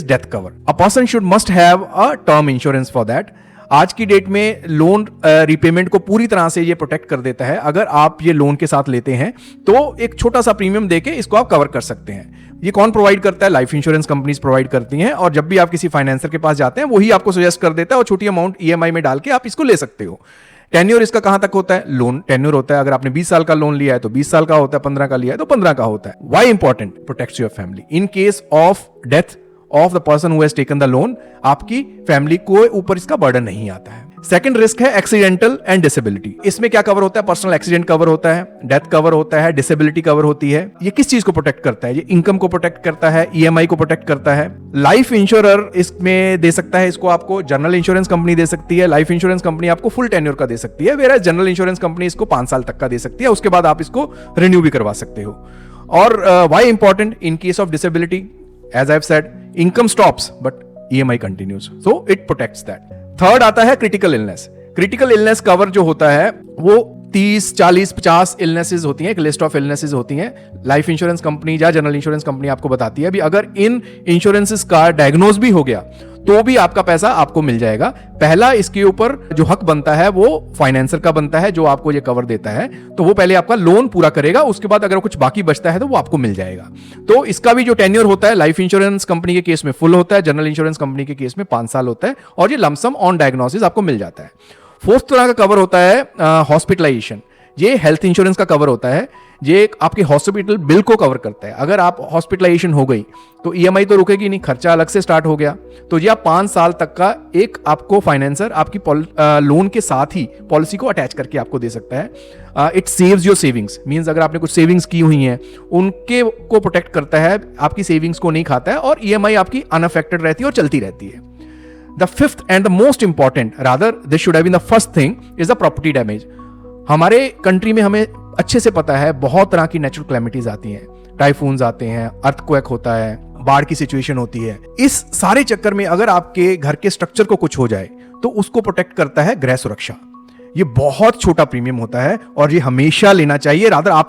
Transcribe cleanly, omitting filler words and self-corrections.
Death cover. A person should must have a term insurance for that. आज की date में loan repayment को पूरी तरह से ये प्रोटेक्ट कर देता है. अगर आप ये लोन के साथ लेते हैं तो एक छोटा सा प्रीमियम देके इसको आप कवर कर सकते हैं. ये कौन प्रोवाइड करता है? लाइफ इंश्योरेंस कंपनीज प्रोवाइड करती हैं. और जब भी आप किसी फाइनेंसर के पास जाते हैं वही आपको सजेस्ट कर देता है और छोटी अमाउंट ईएमआई में डाल के आप इसको ले सकते हो. टेन्योर इसका कहां तक होता है? लोन टेन्योर होता है. अगर आपने 20 साल का लोन लिया है तो 20 साल का होता है, 15 का लिया है तो 15 का होता है. Why important? Protects your family in case of death of the person who has taken the loan. आपकी फैमिली को ऊपर इसका बर्डन नहीं आता है. सेकंड रिस्क है एक्सीडेंटल एंड डिसेबिलिटी. इसमें क्या कवर होता है? पर्सनल एक्सीडेंट कवर होता है, डेथ कवर होता है, डिसेबिलिटी कवर होती है. ये किस चीज को प्रोटेक्ट करता है? ये इनकम को प्रोटेक्ट करता है, ईएमआई को प्रोटेक्ट करता है. लाइफ इंश्योरर इसमें दे सकता है इसको आपको. जनरल इंश्योरेंस कंपनी दे सकती है. लाइफ इंश्योरेंस कंपनी आपको फुल टेन्योर का दे सकती है, वेयर जनरल इंश्योरेंस कंपनी इसको 5 साल तक का दे सकती है. उसके बाद आप इसको रिन्यू भी करवा सकते हो. और why important? In case of disability, as I've said, income stops but EMI continues, so it protects that. Third आता है critical illness. Critical illness cover जो होता है वो 30, 40, 50 इलनेसेस होती हैं, एक लिस्ट ऑफ इलनेसेस होती हैं. लाइफ इंश्योरेंस कंपनी या जनरल इंश्योरेंस कंपनी आपको बताती है अभी अगर इन इंश्योरेंसेस का डायग्नोज भी हो गया तो भी आपका पैसा आपको मिल जाएगा. पहला इसके ऊपर जो हक बनता है वो फाइनेंसर का बनता है जो आपको ये कवर देता है. तो वो पहले आपका लोन पूरा करेगा, उसके बाद अगर कुछ बाकी बचता है तो वो आपको मिल जाएगा. तो इसका भी जो टेन्योर होता है लाइफ इंश्योरेंस कंपनी के केस में फुल होता है, जनरल इंश्योरेंस कंपनी के केस में 5 साल होता है और ये लमसम ऑन डायग्नोसिस आपको मिल जाता है. फोर्थ तरह का कवर होता है हॉस्पिटलाइजेशन. ये हेल्थ इंश्योरेंस का कवर होता है. ये आपके हॉस्पिटल बिल को कवर करता है. अगर आप हॉस्पिटलाइजेशन हो गई तो ईएमआई तो रुकेगी नहीं, खर्चा अलग से स्टार्ट हो गया. तो ये आप 5 साल तक का एक आपको फाइनेंसर आपकी लोन के साथ ही पॉलिसी को अटैच करके आपको दे सकता है. It saves your savings. Means अगर आपने कुछ सेविंग्स की हुई हैं उनके को प्रोटेक्ट करता है, आपकी सेविंग्स को नहीं खाता है और ईएमआई आपकी अनअफेक्टेड रहती है और चलती रहती है. The fifth and the most important, rather this should have been the first thing, is the property damage. हमारे कंट्री में हमें अच्छे से पता है बहुत तरह की नेचुरल क्लैमिटीज आती हैं. टाइफून्स आते हैं, अर्थक्वेक होता है, बाढ़ की सिचुएशन होती है. इस सारे चक्कर में अगर आपके घर के स्ट्रक्चर को कुछ हो जाए तो उसको प्रोटेक्ट करता है गृह सुरक्षा. ये बहुत छोटा प्रीमियम होता है और ये हमेशा लेना चाहिए. रादर आप